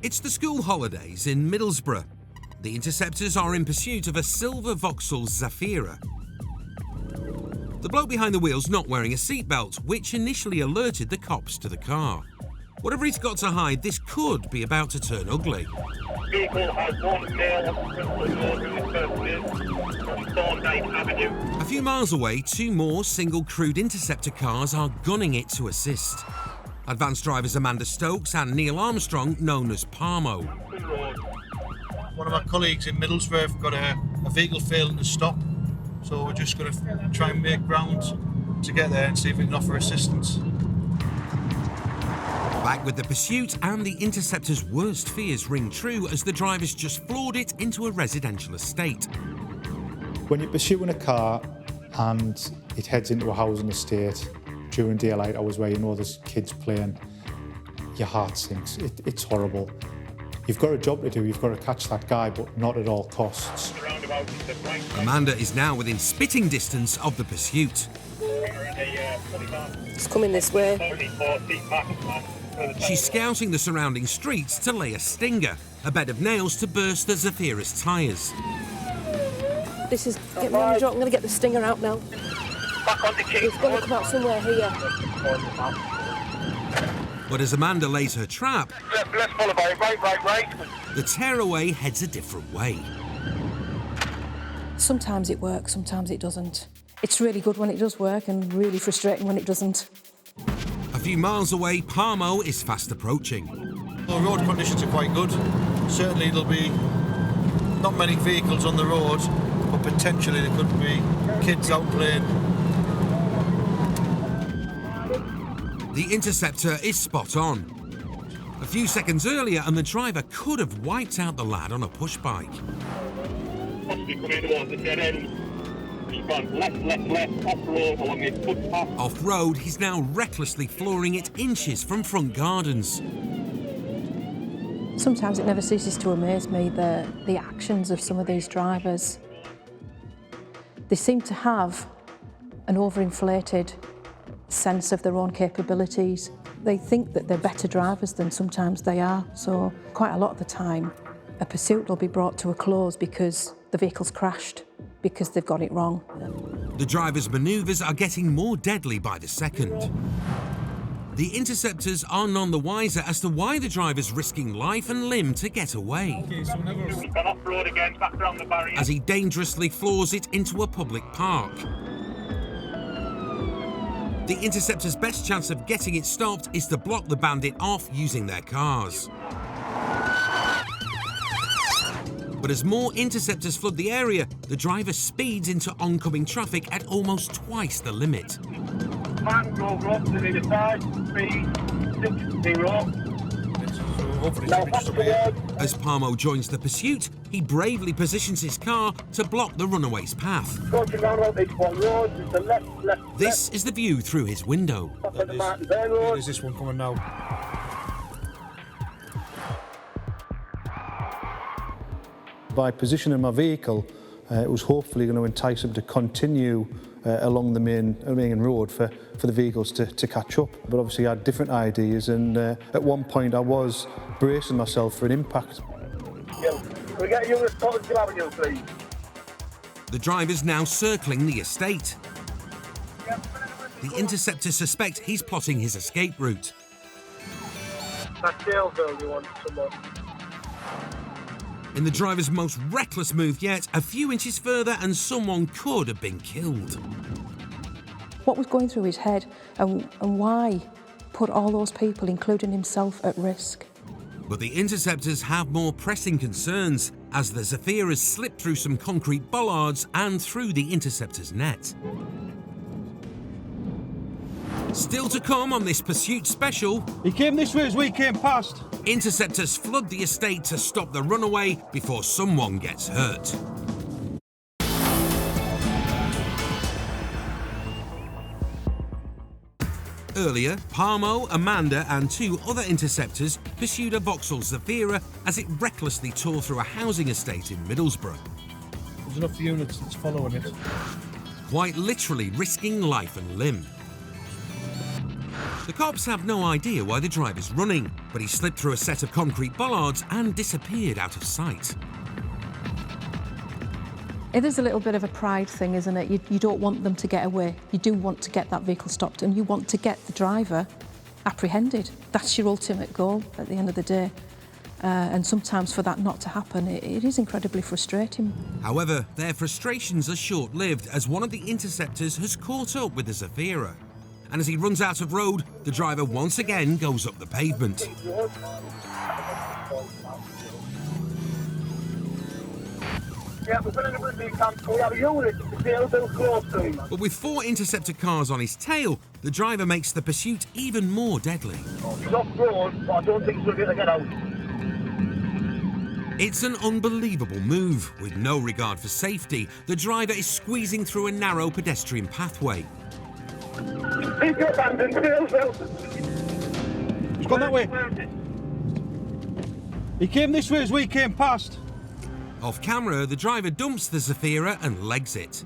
It's the school holidays in Middlesbrough. The Interceptors are in pursuit of a silver Vauxhall Zafira. The bloke behind the wheel's not wearing a seatbelt, which initially alerted the cops to the car. Whatever he's got to hide, this could be about to turn ugly. Vehicle has one male on Thorndike Avenue. A few miles away, two more single crewed Interceptor cars are gunning it to assist. Advanced drivers Amanda Stokes and Neil Armstrong, known as Parmo. One of my colleagues in Middlesbrough have got a vehicle failing to stop, so we're just going to try and make ground to get there and see if we can offer assistance. Back with the pursuit, and the Interceptor's worst fears ring true as the drivers just floored it into a residential estate. When you're pursuing a car and it heads into a housing estate during daylight hours where you know there's kids playing, your heart sinks. It's horrible. You've got a job to do, you've got to catch that guy, but not at all costs. Amanda is now within spitting distance of the pursuit. It's coming this way. She's scouting the surrounding streets to lay a stinger, a bed of nails to burst the Zafira's tyres. This is getting me on the job. I'm going to get the stinger out now. It's going to come out somewhere here. But as Amanda lays her trap, Let's follow by right. the tearaway heads a different way. Sometimes it works, sometimes it doesn't. It's really good when it does work and really frustrating when it doesn't. A few miles away, Parmo is fast approaching. The road conditions are quite good. Certainly there'll be not many vehicles on the road, but potentially there could be kids out playing. The Interceptor is spot on. A few seconds earlier, and the driver could have wiped out the lad on a push bike. Possibly coming towards the dead end. He's gone left, off-road along this footpath. Off-road, he's now recklessly flooring it inches from front gardens. Sometimes it never ceases to amaze me, the actions of some of these drivers. They seem to have an overinflated sense of their own capabilities. They think that they're better drivers than sometimes they are, so quite a lot of the time a pursuit will be brought to a close because the vehicle's crashed, because they've got it wrong. The driver's manoeuvres are getting more deadly by the second. The Interceptors are none the wiser as to why the driver's risking life and limb to get away, He's gone off-road again, back around the barrier. as he dangerously floors it into a public park. The Interceptor's best chance of getting it stopped is to block the bandit off using their cars. But as more Interceptors flood the area, the driver speeds into oncoming traffic at almost twice the limit. Man drove up to the side, speed 60. Now back to the road. As Parmo joins the pursuit, he bravely positions his car to block the runaway's path. Talking round about this one road, it's the left. This is the view through his window. Up at the Martin Vale Road. There's this one coming now. By positioning my vehicle, it was hopefully going to entice him to continue along the main road for the vehicles to catch up. But obviously I had different ideas, and at one point I was bracing myself for an impact. Can we get you to Scotland Avenue, please? The driver's now circling the estate. The Interceptors suspect he's plotting his escape route. That Daleville you want someone. In the driver's most reckless move yet, a few inches further and someone could have been killed. What was going through his head and why put all those people, including himself, at risk? But the Interceptors have more pressing concerns as the Zafiras slip through some concrete bollards and through the Interceptors' net. Still to come on this pursuit special, He came this way as we came past. Interceptors flood the estate to stop the runaway before someone gets hurt. Earlier, Parmo, Amanda and two other Interceptors pursued a Vauxhall Zafira as it recklessly tore through a housing estate in Middlesbrough. There's enough units that's following it. Quite literally risking life and limb. The cops have no idea why the driver's running, but he slipped through a set of concrete bollards and disappeared out of sight. It is a little bit of a pride thing, isn't it? You don't want them to get away. You do want to get that vehicle stopped, and you want to get the driver apprehended. That's your ultimate goal at the end of the day. And sometimes for that not to happen, it is incredibly frustrating. However, their frustrations are short-lived as one of the interceptors has caught up with the Zafira. And as he runs out of road, the driver once again goes up the pavement. But with 4 interceptor cars on his tail, the driver makes the pursuit even more deadly. He's off road, but I don't think he's going to get out. It's an unbelievable move. With no regard for safety, the driver is squeezing through a narrow pedestrian pathway. He's got abandoned field. He's gone that way. He came this way as we came past. Off camera, the driver dumps the Zafira and legs it.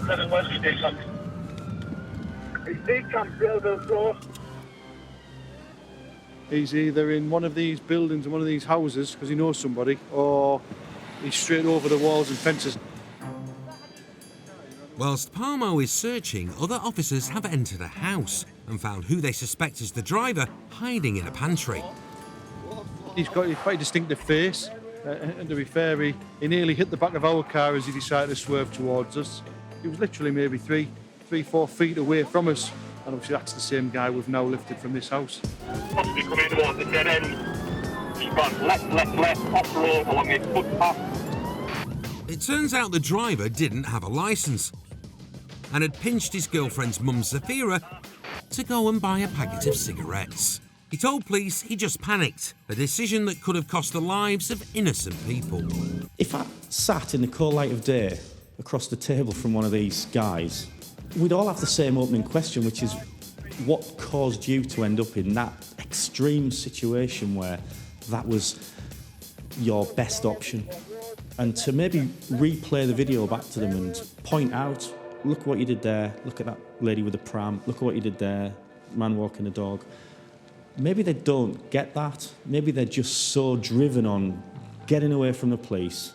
7 West Station. He's decamped Belleville Close. He's either in one of these buildings, in one of these houses, because he knows somebody, or he's straight over the walls and fences. Whilst Palmo is searching, other officers have entered a house and found who they suspect is the driver hiding in a pantry. He's got quite a distinctive face, and to be fair, he nearly hit the back of our car as he decided to swerve towards us. He was literally maybe 3-4 feet away from us, and obviously that's the same guy we've now lifted from this house. Possibly coming towards the dead end. He's gone left, off road along his footpath. It turns out the driver didn't have a licence and had pinched his girlfriend's mum's Zafira to go and buy a packet of cigarettes. He told police he just panicked, a decision that could have cost the lives of innocent people. If I sat in the cold light of day across the table from one of these guys, we'd all have the same opening question, which is, what caused you to end up in that extreme situation where that was your best option? And to maybe replay the video back to them and point out, look what you did there, look at that lady with the pram, look at what you did there, man walking a dog. Maybe they don't get that. Maybe they're just so driven on getting away from the police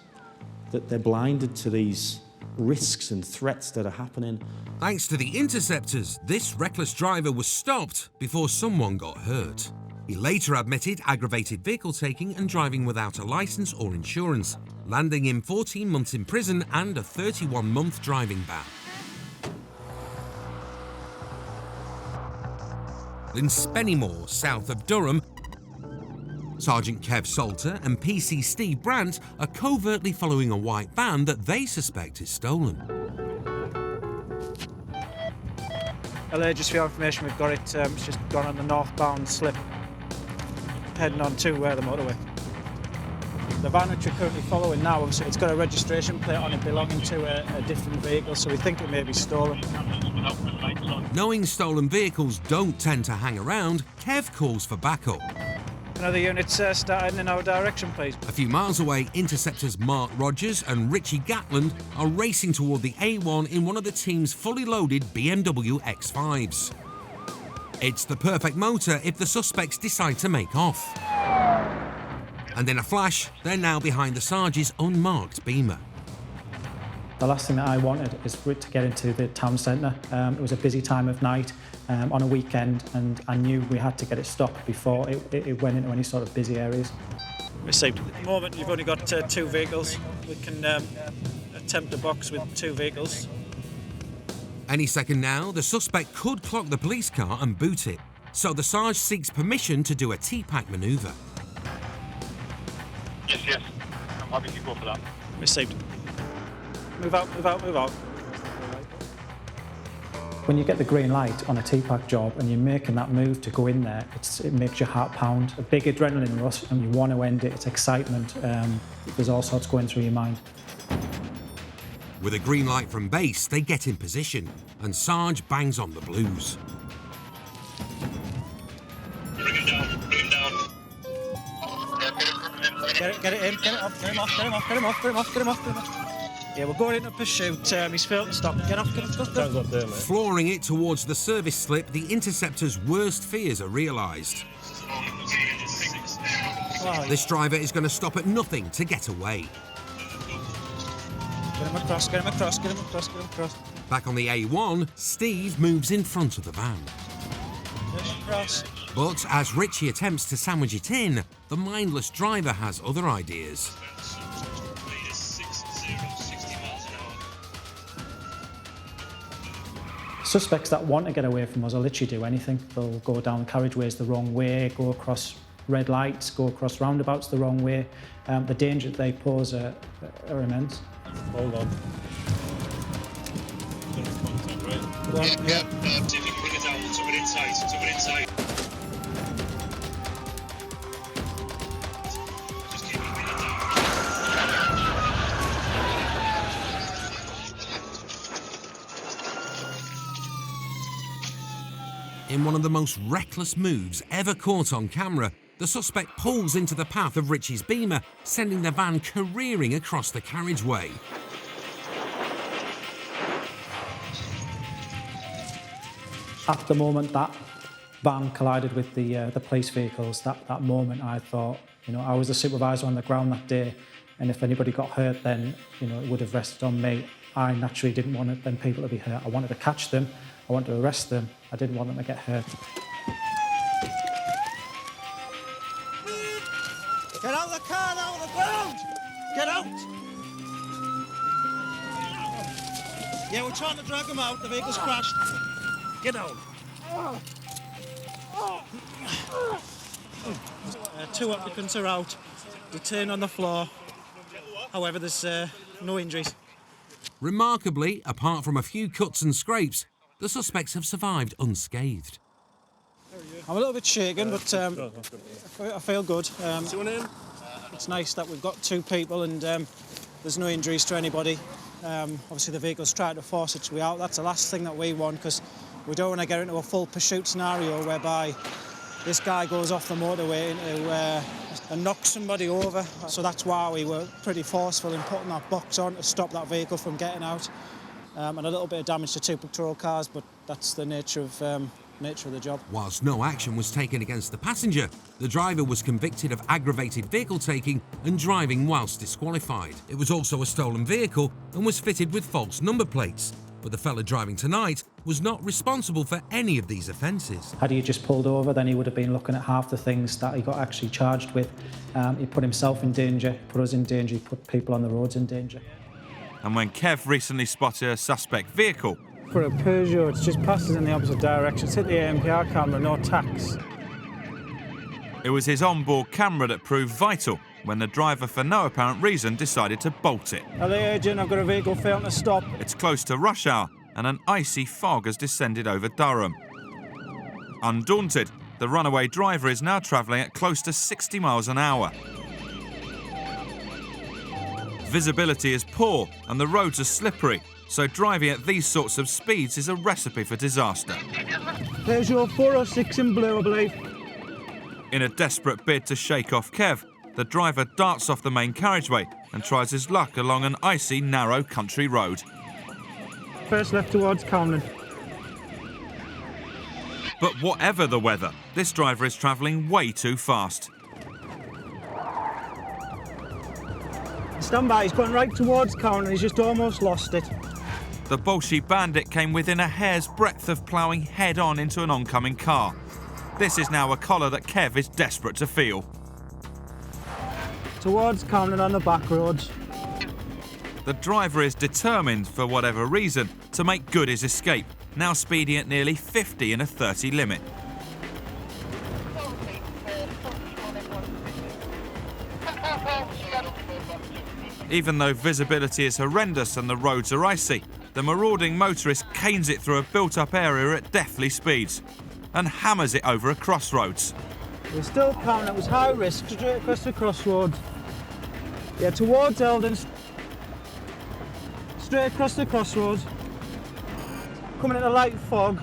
that they're blinded to these risks and threats that are happening. Thanks to the interceptors, this reckless driver was stopped before someone got hurt. He later admitted aggravated vehicle taking and driving without a licence or insurance, landing him 14 months in prison and a 31-month driving ban. In Spennymoor, south of Durham, Sergeant Kev Salter and PC Steve Brandt are covertly following a white van that they suspect is stolen. LA, just for your information, we've got it. It's just gone on the northbound slip, heading on to the motorway. The van which we're currently following now, obviously, it's got a registration plate on it belonging to a different vehicle, so we think it may be stolen. Knowing stolen vehicles don't tend to hang around, Kev calls for backup. Another unit's starting in our direction, please. A few miles away, interceptors Mark Rogers and Richie Gatland are racing toward the A1 in one of the team's fully loaded BMW X5s. It's the perfect motor if the suspects decide to make off. And in a flash, they're now behind the Sarge's unmarked Beamer. The last thing that I wanted is for it to get into the town centre. It was a busy time of night on a weekend, and I knew we had to get it stopped before it went into any sort of busy areas. Received. At the moment, you've only got 2 vehicles. We can attempt a box with 2 vehicles. Any second now, the suspect could clock the police car and boot it, so the Sarge seeks permission to do a T-pack manoeuvre. Yes. I'm happy to go for that. Received. Move out. When you get the green light on a T-pack job and you're making that move to go in there, it makes your heart pound. A big adrenaline rush, and you want to end it. It's excitement. There's all sorts going through your mind. With a green light from base, they get in position, and Sarge bangs on the blues. Bring him down. Get it in, get it off, get him off. Yeah, we're going into pursuit. He's failed to stop. Get off, go. Flooring it towards the service slip, the Interceptor's worst fears are realised. This driver is going to stop at nothing to get away. Get him across, get him across, get him across, get him across. Back on the A1, Steve moves in front of the van. Get him across. But as Richie attempts to sandwich it in, the mindless driver has other ideas. Suspects that want to get away from us will literally do anything. They'll go down carriageways the wrong way, go across red lights, go across roundabouts the wrong way. The danger that they pose are immense. Hold on. Yeah. See if you can bring it down. Took it inside. Took it inside. Just keep bringing it down. In one of the most reckless moves ever caught on camera, the suspect pulls into the path of Richie's Beamer, sending the van careering across the carriageway. At the moment that van collided with the police vehicles, that moment I thought, you know, I was a supervisor on the ground that day, and if anybody got hurt then, you know, it would have rested on me. I naturally didn't want them people to be hurt. I wanted to catch them, I wanted to arrest them, I didn't want them to get hurt. Get out of the car, out of the ground! Get out! Yeah, we're trying to drag him out. The vehicle's crashed. Get out. Two occupants are out, detained on the floor. However, there's no injuries. Remarkably, apart from a few cuts and scrapes, the suspects have survived unscathed. I'm a little bit shaken, but I feel good. It's nice that we've got two people and there's no injuries to anybody. Obviously, the vehicle's trying to force its way out. That's the last thing that we want, because we don't want to get into a full pursuit scenario whereby this guy goes off the motorway and knocks somebody over. So that's why we were pretty forceful in putting that box on to stop that vehicle from getting out. And a little bit of damage to two patrol cars, but that's the nature of the job. Whilst no action was taken against the passenger, the driver was convicted of aggravated vehicle taking and driving whilst disqualified. It was also a stolen vehicle and was fitted with false number plates. But the fella driving tonight was not responsible for any of these offences. Had he just pulled over, then he would have been looking at half the things that he got actually charged with. He put himself in danger, put us in danger, he put people on the roads in danger. And when Kev recently spotted a suspect vehicle, For a Peugeot, it's just passes in the opposite direction. It's hit the AMPR camera, no tax. it was his onboard camera that proved vital when the driver, for no apparent reason, decided to bolt it. LA agent, I've got a vehicle failing to stop. It's close to rush hour and an icy fog has descended over Durham. Undaunted, the runaway driver is now travelling at close to 60 miles an hour. Visibility is poor and the roads are slippery, so driving at these sorts of speeds is a recipe for disaster. Peugeot 406 in blue, I believe. In a desperate bid to shake off Kev, the driver darts off the main carriageway and tries his luck along an icy, narrow country road. First left towards Camden. But whatever the weather, this driver is travelling way too fast. Stand by, he's going right towards Camden, he's just almost lost it. The Bolshe Bandit came within a hair's breadth of ploughing head-on into an oncoming car. This is now a collar that Kev is desperate to feel. Towards Camden on the back roads. The driver is determined, for whatever reason, to make good his escape, now speeding at nearly 50 in a 30 limit. Even though visibility is horrendous and the roads are icy, the marauding motorist canes it through a built-up area at deathly speeds and hammers it over a crossroads. We're still Camden, it was high risk, straight across the crossroads. Yeah, towards Eldon. Straight across the crossroads. Coming in a light fog.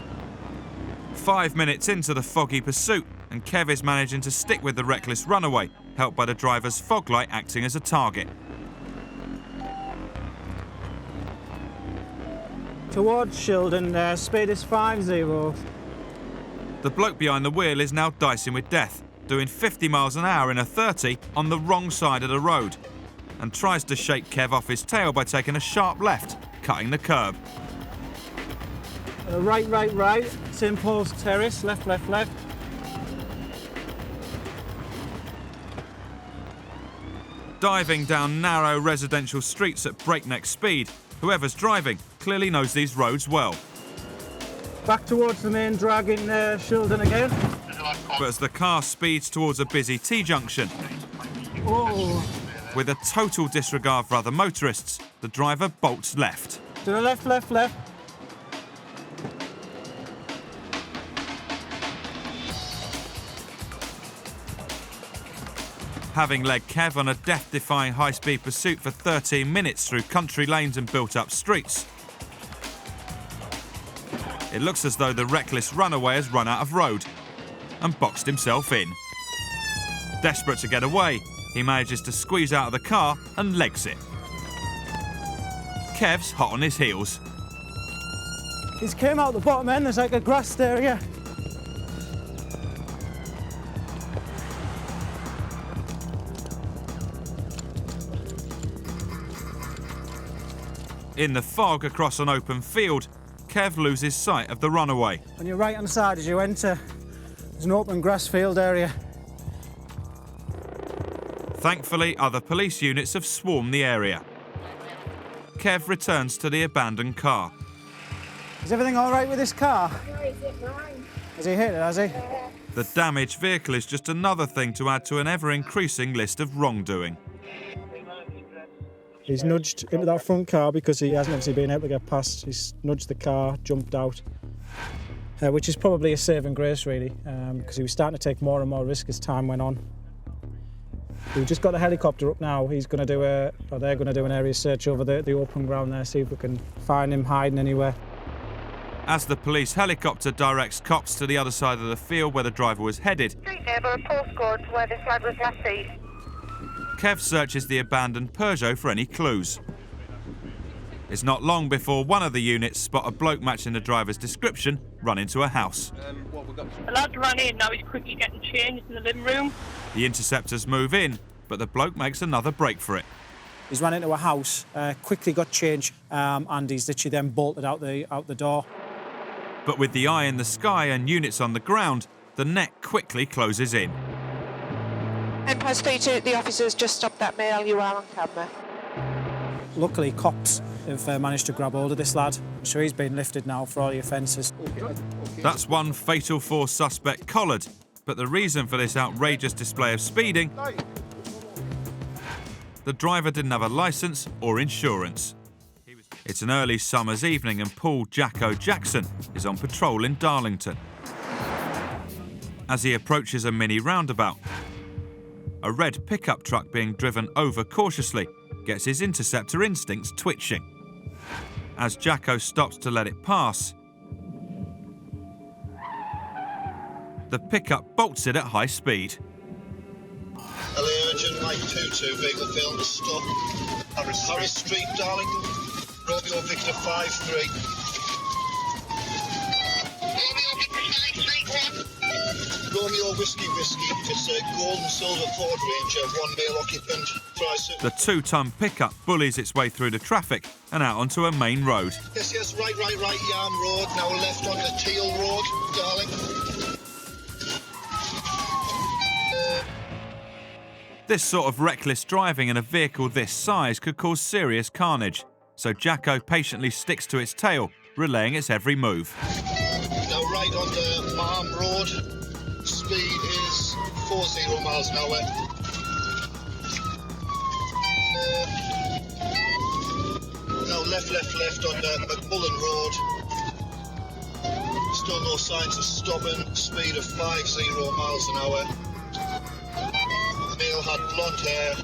5 minutes into the foggy pursuit, and Kev is managing to stick with the reckless runaway, helped by the driver's fog light acting as a target. towards Shildon, speed is 50. The bloke behind the wheel is now dicing with death, doing 50 miles an hour in a 30 on the wrong side of the road, and tries to shake Kev off his tail by taking a sharp left, cutting the curb. Right. St Paul's Terrace, left. Diving down narrow residential streets at breakneck speed, whoever's driving clearly knows these roads well. Back towards the main drag in Shildon again. But as the car speeds towards a busy T-junction, with a total disregard for other motorists, the driver bolts left. To the left. Having led Kev on a death-defying high-speed pursuit for 13 minutes through country lanes and built-up streets, it looks as though the reckless runaway has run out of road and boxed himself in. Desperate to get away, he manages to squeeze out of the car and legs it. Kev's hot on his heels. He's came out the bottom end, there's like a grassed area. In the fog across an open field, Kev loses sight of the runaway. On your right-hand side as you enter, there's an open grass field area. Thankfully, other police units have swarmed the area. Kev returns to the abandoned car. Is everything all right with this car? No, is it mine? Has he hit it, has he? Yeah. The damaged vehicle is just another thing to add to an ever-increasing list of wrongdoing. He's nudged into that front car because he hasn't obviously been able to get past. He's nudged the car, jumped out, which is probably a saving grace, really, because he was starting to take more and more risk as time went on. We've just got the helicopter up now. He's going to do they're going to do an area search over the open ground there, see if we can find him hiding anywhere. As the police helicopter directs cops to the other side of the field where the driver was headed, Street neighbour, a postcode to where this lad was last seen. Kev searches the abandoned Peugeot for any clues. It's not long before one of the units spot a bloke matching the driver's description run into a house. The lad ran in, now he's quickly getting changed in the living room. The interceptors move in, but the bloke makes another break for it. He's run into a house, quickly got changed, and he's literally then bolted out the door. But with the eye in the sky and units on the ground, the net quickly closes in. Empire Street, the officers just stopped that male. You are on camera. Luckily, cops have managed to grab hold of this lad, so he's been lifted now for all the offences. That's one fatal force suspect collared, but the reason for this outrageous display of speeding, the driver didn't have a licence or insurance. It's an early summer's evening and Paul Jacko Jackson is on patrol in Darlington. As he approaches a mini roundabout, a red pickup truck being driven over cautiously gets his interceptor instincts twitching. As Jacko stops to let it pass, the pickup bolts it at high speed. LA Urgent, Mike 22, vehicle failed to stop. Harris Street, Darlington. Romeo Victor 53. Romeo Whiskey, it's a gold and silver Ford Ranger, one male occupant. The 2-ton pickup bullies its way through the traffic and out onto a main road. Yes, right, Yarm Road, now left onto Teal Road, Darling. This sort of reckless driving in a vehicle this size could cause serious carnage, so Jacko patiently sticks to its tail, relaying its every move. Now right onto Marm Road. Speed is 40 miles an hour. Now left on McMullen Road. Still no signs of stopping. Speed of 50 miles an hour. The male had blonde hair,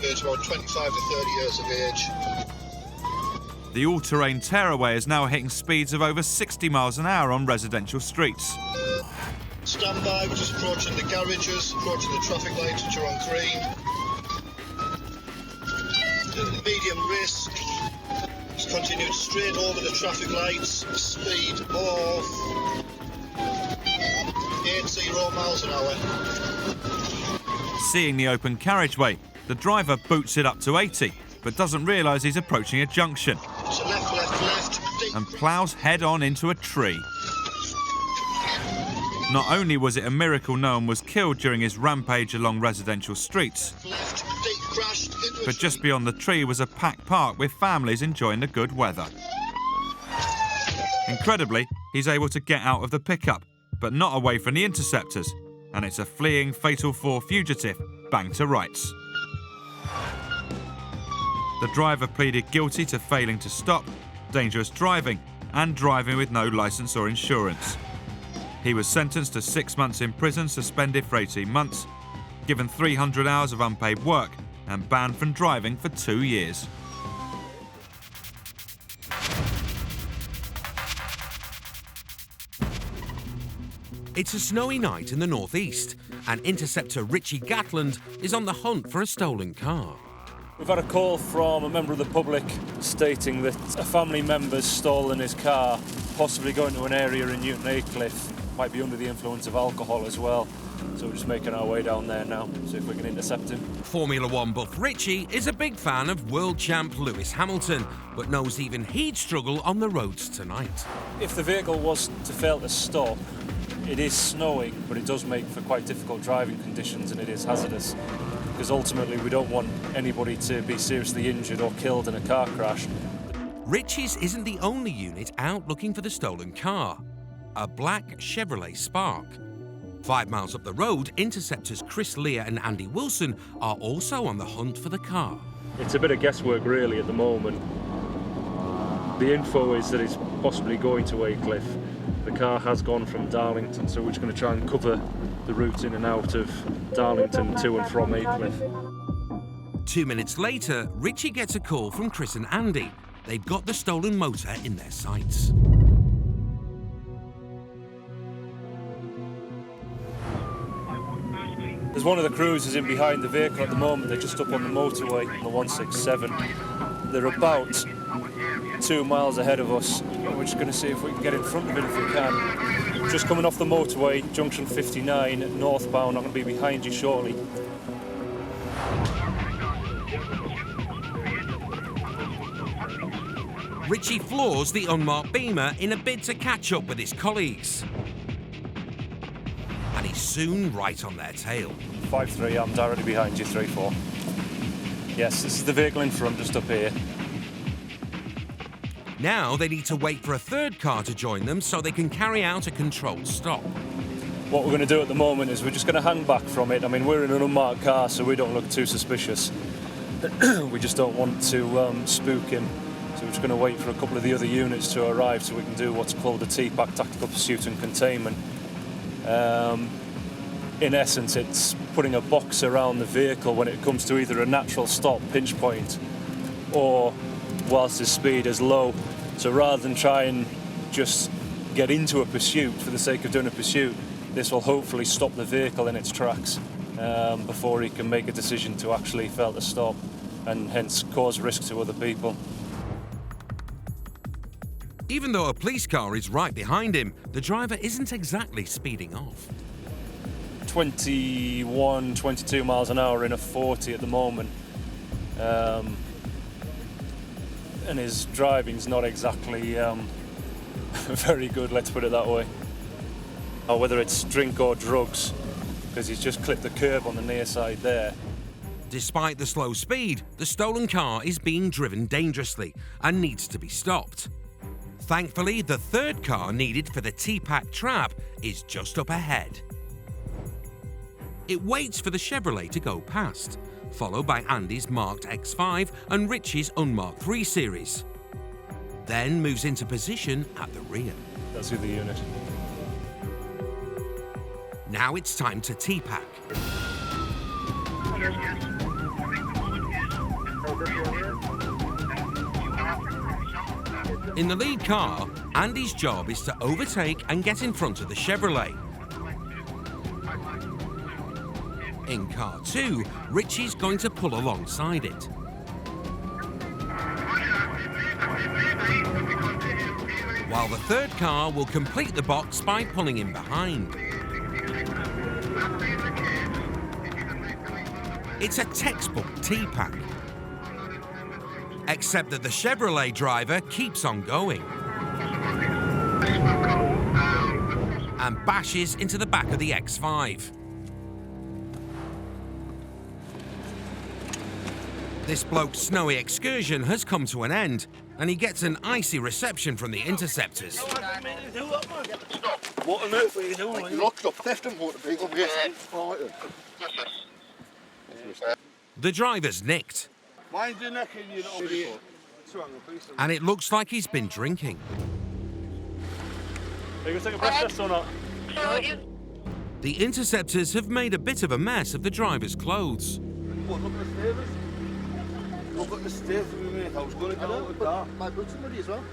aged about 25 to 30 years of age. The all-terrain tearaway is now hitting speeds of over 60 miles an hour on residential streets. Stand by, we're just approaching the garages, approaching the traffic lights which are on green. Medium risk, It's continued straight over the traffic lights, speed of 80 miles an hour. Seeing the open carriageway, the driver boots it up to 80, but doesn't realise he's approaching a junction So left. and ploughs head-on into a tree. Not only was it a miracle no one was killed during his rampage along residential streets, Left, deep crashed into a but just beyond the tree was a packed park with families enjoying the good weather. Incredibly, he's able to get out of the pickup, but not away from the Interceptors, and it's a fleeing Fatal 4 fugitive banged to rights. The driver pleaded guilty to failing to stop, dangerous driving, and driving with no licence or insurance. He was sentenced to 6 months in prison, suspended for 18 months, given 300 hours of unpaid work, and banned from driving for 2 years. It's a snowy night in the northeast, and Interceptor Richie Gatland is on the hunt for a stolen car. We've had a call from a member of the public stating that a family member's stolen his car, possibly going to an area in Newton Aycliffe, might be under the influence of alcohol as well. So we're just making our way down there now, see if we can intercept him. Formula One buff Richie is a big fan of world champ Lewis Hamilton, but knows even he'd struggle on the roads tonight. If the vehicle was to fail to stop, it is snowing, but it does make for quite difficult driving conditions, and it is hazardous, because ultimately we don't want anybody to be seriously injured or killed in a car crash. Richie's isn't the only unit out looking for the stolen car. A black Chevrolet Spark. 5 miles up the road, Interceptors Chris Lear and Andy Wilson are also on the hunt for the car. It's a bit of guesswork really at the moment. The info is that it's possibly going to Aycliffe. The car has gone from Darlington, so we're just going to try and cover the routes in and out of Darlington to and from Aycliffe. 2 minutes later, Richie gets a call from Chris and Andy. They've got the stolen motor in their sights. There's one of the cruisers in behind the vehicle at the moment. They're just up on the motorway on the 167. They're about 2 miles ahead of us. We're just going to see if we can get in front of it if we can. Just coming off the motorway, junction 59, northbound. I'm going to be behind you shortly. Richie floors the unmarked Beamer in a bid to catch up with his colleagues. And he's soon right on their tail. 5-3, I'm directly behind you, 3-4. Yes, this is the vehicle in front, just up here. Now they need to wait for a third car to join them so they can carry out a controlled stop. What we're going to do at the moment is we're just going to hang back from it. I mean, we're in an unmarked car, so we don't look too suspicious. We just don't want to spook him. So we're just going to wait for a couple of the other units to arrive so we can do what's called a TPAC, Tactical Pursuit and Containment. In essence, it's putting a box around the vehicle when it comes to either a natural stop pinch point or whilst his speed is low. So rather than try and just get into a pursuit for the sake of doing a pursuit, this will hopefully stop the vehicle in its tracks before he can make a decision to actually fail to stop and hence cause risk to other people. Even though a police car is right behind him, the driver isn't exactly speeding off. 21, 22 miles an hour in a 40 at the moment. And his driving's not exactly very good, let's put it that way. Or whether it's drink or drugs, because he's just clipped the curb on the near side there. Despite the slow speed, the stolen car is being driven dangerously and needs to be stopped. Thankfully, the third car needed for the TPAC trap is just up ahead. It waits for the Chevrolet to go past, followed by Andy's marked X5 and Richie's unmarked 3 Series. Then moves into position at the rear. That's the unit. Now it's time to TPAC. In the lead car, Andy's job is to overtake and get in front of the Chevrolet. In car 2, Richie's going to pull alongside it. while the third car will complete the box by pulling in behind. It's a textbook T-pack, except that the Chevrolet driver keeps on going and bashes into the back of the X5. This bloke's snowy excursion has come to an end, and he gets an icy reception from the Interceptors. What on earth are you doing? You locked up theft and motor vehicle. The driver's nicked, Mine's your neck and you know. and it looks like he's been drinking. Are you going to take a breath test or not? The Interceptors have made a bit of a mess of the driver's clothes. What, look at the stairs? Look at the stairs, mate. I was going to get out of the car. My blood's muddy as well.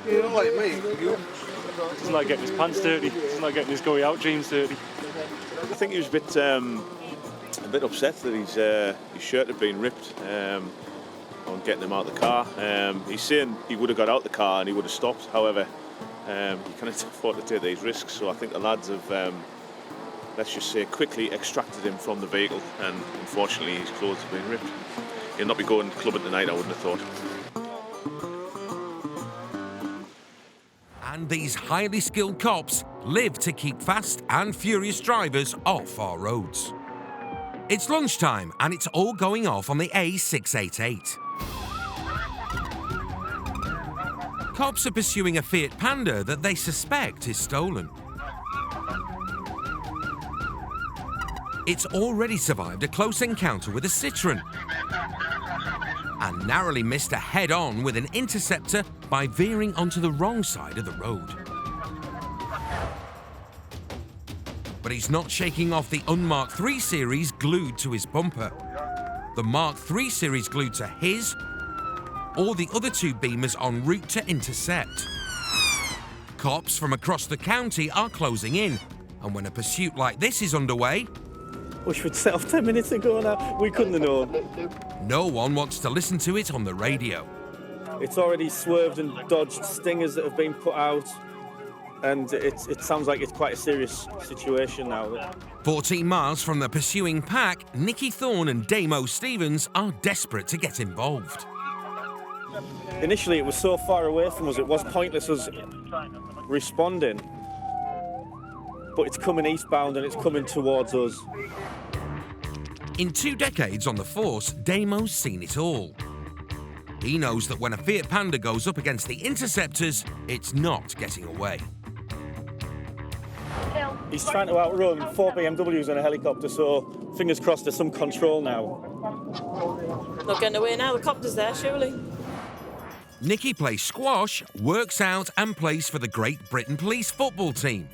You don't like me, you. He's not getting his pants dirty. He's not getting his going out jeans dirty. I think he was a bit upset that his shirt had been ripped on getting him out of the car. He's saying he would have got out the car and he would have stopped. However, he can't afford to take these risks. So I think the lads have, let's just say, quickly extracted him from the vehicle, and unfortunately his clothes have been ripped. He'll not be going clubbing tonight, I wouldn't have thought. And these highly skilled cops live to keep fast and furious drivers off our roads. It's lunchtime and it's all going off on the A688. Cops are pursuing a Fiat Panda that they suspect is stolen. It's already survived a close encounter with a Citroën and narrowly missed a head-on with an Interceptor by veering onto the wrong side of the road. But he's not shaking off the unmarked 3 Series glued to his bumper, the Mark 3 Series glued to his, or the other 2 Beamers en route to intercept. Cops from across the county are closing in, and when a pursuit like this is underway, Wish we'd set off 10 minutes ago now. We couldn't have known. no one wants to listen to it on the radio. It's already swerved and dodged stingers that have been put out, and it sounds like it's quite a serious situation now. 14 miles from the pursuing pack, Nicky Thorne and Damo Stevens are desperate to get involved. Initially, it was so far away from us, it was pointless us responding. But it's coming eastbound and it's coming towards us. In 2 decades on the force, Damo's seen it all. He knows that when a Fiat Panda goes up against the Interceptors, it's not getting away. He's trying to outrun 4 BMWs and a helicopter, so fingers crossed there's some control now. Not getting away now, the copter's there, surely. Nicky plays squash, works out and plays for the Great Britain Police football team.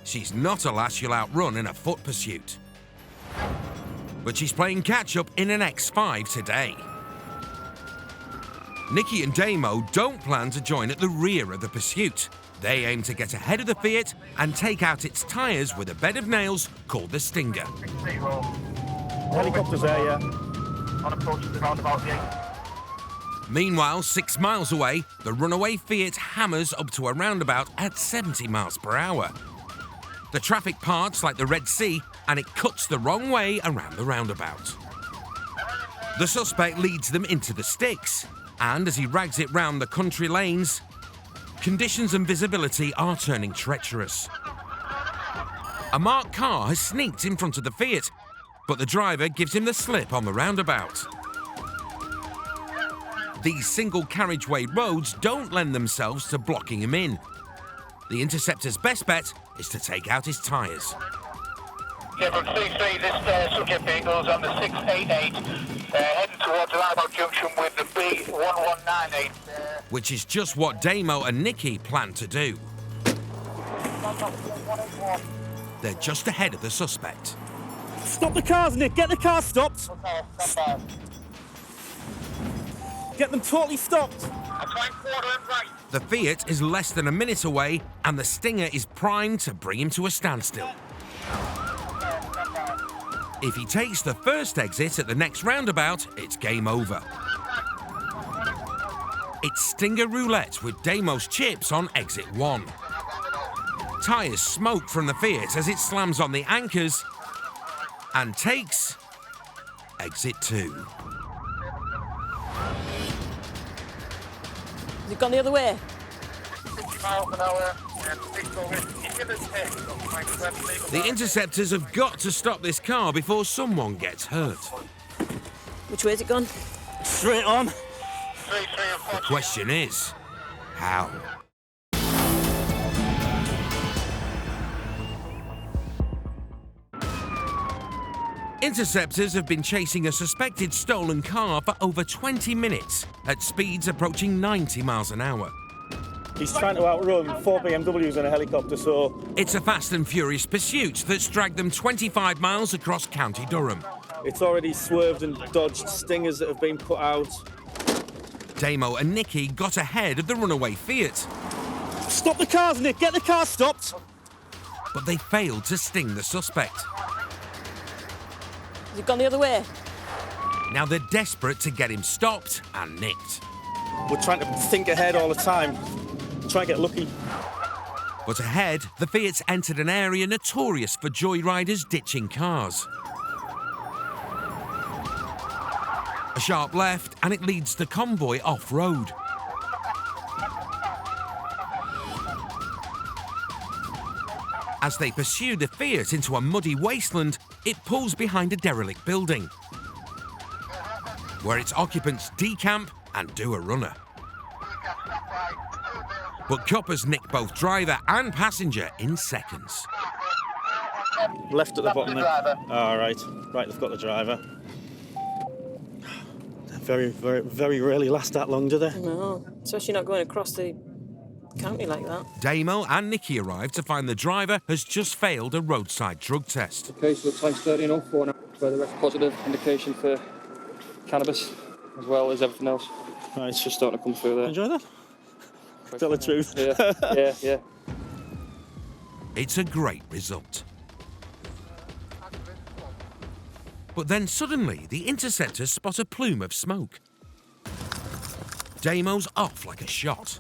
She's not a lass you'll outrun in a foot pursuit. But she's playing catch-up in an X5 today. Nicky and Damo don't plan to join at the rear of the pursuit. They aim to get ahead of the Fiat and take out its tyres with a bed of nails called the Stinger. Helicopter's there, yeah. On approach to the roundabout gate. Meanwhile, 6 miles away, the runaway Fiat hammers up to a roundabout at 70 miles per hour. The traffic parts like the Red Sea, and it cuts the wrong way around the roundabout. The suspect leads them into the sticks, and as he rags it round the country lanes, conditions and visibility are turning treacherous. A marked car has sneaked in front of the Fiat, but the driver gives him the slip on the roundabout. These single carriageway roads don't lend themselves to blocking him in. The Interceptor's best bet is to take out his tyres. Yeah, from CC, this subject vehicle is on the 688, heading towards the roundabout junction with the B1198. Which is just what Damo and Nicky plan to do. They're just ahead of the suspect. Stop the cars, Nick! Get the car stopped! Get them totally stopped! The Fiat is less than a minute away, and the Stinger is primed to bring him to a standstill. If he takes the first exit at the next roundabout, it's game over. It's Stinger Roulette with Deimos chips on exit 1. Tyres smoke from the Fiat as it slams on the anchors and takes exit 2. Has it gone the other way? 50 miles an hour. The Interceptors have got to stop this car before someone gets hurt. Which way has it gone? Straight on. The question is, how? Interceptors have been chasing a suspected stolen car for over 20 minutes at speeds approaching 90 miles an hour. He's trying to outrun 4 BMWs and a helicopter, so... It's a fast and furious pursuit that's dragged them 25 miles across County Durham. It's already swerved and dodged stingers that have been put out. Damo and Nicky got ahead of the runaway Fiat. Stop the cars, Nick! Get the car stopped! But they failed to sting the suspect. Has it gone the other way? Now they're desperate to get him stopped and nicked. We're trying to think ahead all the time. Try and get lucky. But ahead, the Fiat's entered an area notorious for joyriders ditching cars. A sharp left and it leads the convoy off-road. As they pursue the Fiat into a muddy wasteland, it pulls behind a derelict building, where its occupants decamp and do a runner. But coppers nick both driver and passenger in seconds. Left at the bottom there. All right. Right, they've got the driver. They very rarely last that long, do they? No, especially not going across the county like that. Damo and Nicky arrive to find the driver has just failed a roadside drug test. The case looks like 1304 now, where the rest positive indication for cannabis, as well as everything else. Right, It's just starting to come through there. Enjoy that? Tell the truth. Yeah. It's a great result. But then suddenly, the Interceptors spot a plume of smoke. Damo's off like a shot.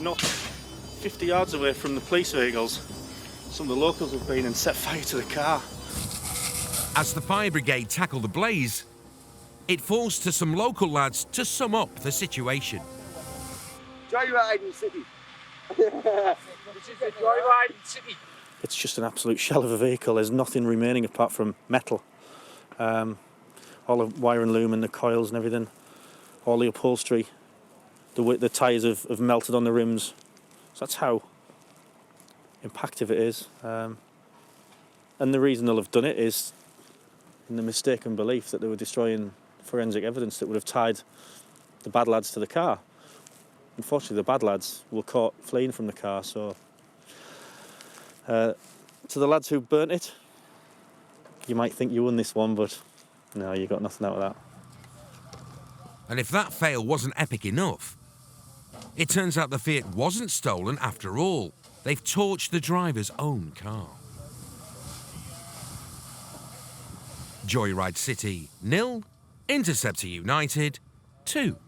Not 50 yards away from the police vehicles, some of the locals have been and set fire to the car. As the fire brigade tackle the blaze, it falls to some local lads to sum up the situation. Joyriding city. This is the joyriding city. It's just an absolute shell of a vehicle. There's nothing remaining apart from metal. All the wire and loom and the coils and everything, all the upholstery. The tyres have melted on the rims. So that's how impactful it is. And the reason they'll have done it is in the mistaken belief that they were destroying forensic evidence that would have tied the bad lads to the car. Unfortunately, the bad lads were caught fleeing from the car, so... to the lads who burnt it, you might think you won this one, but no, you got nothing out of that. And if that fail wasn't epic enough, it turns out the Fiat wasn't stolen after all. They've torched the driver's own car. Joyride City 0, Interceptor United 2.